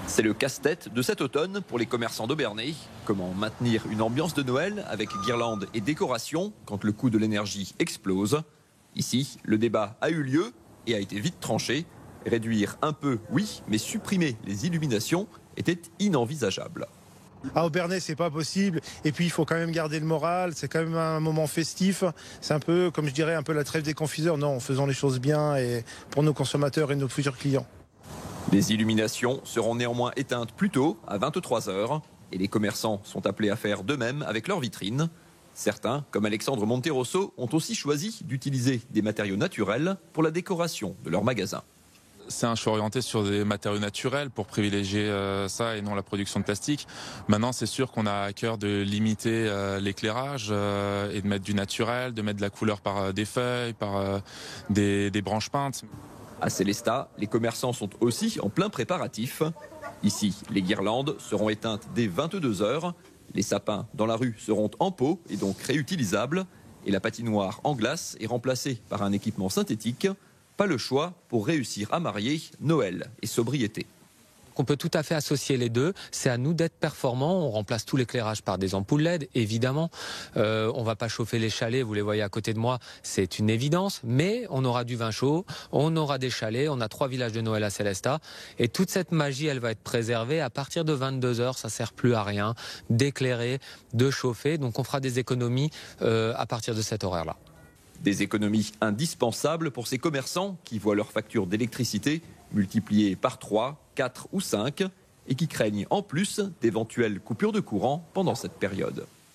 C'est le casse-tête de cet automne pour les commerçants d'Aubernais. Comment maintenir une ambiance de Noël avec guirlandes et décorations quand le coût de l'énergie explose? Ici, le débat a eu lieu et a été vite tranché. Réduire un peu, oui, mais supprimer les illuminations était inenvisageable. À Aubernais, c'est pas possible. Et puis, il faut quand même garder le moral. C'est quand même un moment festif. C'est un peu, comme je dirais, un peu la trêve des confiseurs. Non, en faisant les choses bien et pour nos consommateurs et nos futurs clients. Les illuminations seront néanmoins éteintes plus tôt, à 23 h, et les commerçants sont appelés à faire de même avec leurs vitrines. Certains, comme Alexandre Monterosso, ont aussi choisi d'utiliser des matériaux naturels pour la décoration de leur magasin. C'est un choix orienté sur des matériaux naturels pour privilégier ça et non la production de plastique. Maintenant, c'est sûr qu'on a à cœur de limiter l'éclairage et de mettre du naturel, de mettre de la couleur par des feuilles, par des branches peintes. À Célestat, les commerçants sont aussi en plein préparatif. Ici, les guirlandes seront éteintes dès 22 h. Les sapins dans la rue seront en pot et donc réutilisables. Et la patinoire en glace est remplacée par un équipement synthétique. Pas le choix pour réussir à marier Noël et sobriété. On peut tout à fait associer les deux. C'est à nous d'être performants. On remplace tout l'éclairage par des ampoules LED, évidemment. On va pas chauffer les chalets, vous les voyez à côté de moi, c'est une évidence. Mais on aura du vin chaud, on aura des chalets, on a 3 villages de Noël à Célestat. Et toute cette magie, elle va être préservée. À partir de 22 h, ça sert plus à rien d'éclairer, de chauffer. Donc on fera des économies à partir de cet horaire-là. Des économies indispensables pour ces commerçants qui voient leur facture d'électricité multipliée par 3, 4 ou 5 et qui craignent en plus d'éventuelles coupures de courant pendant cette période.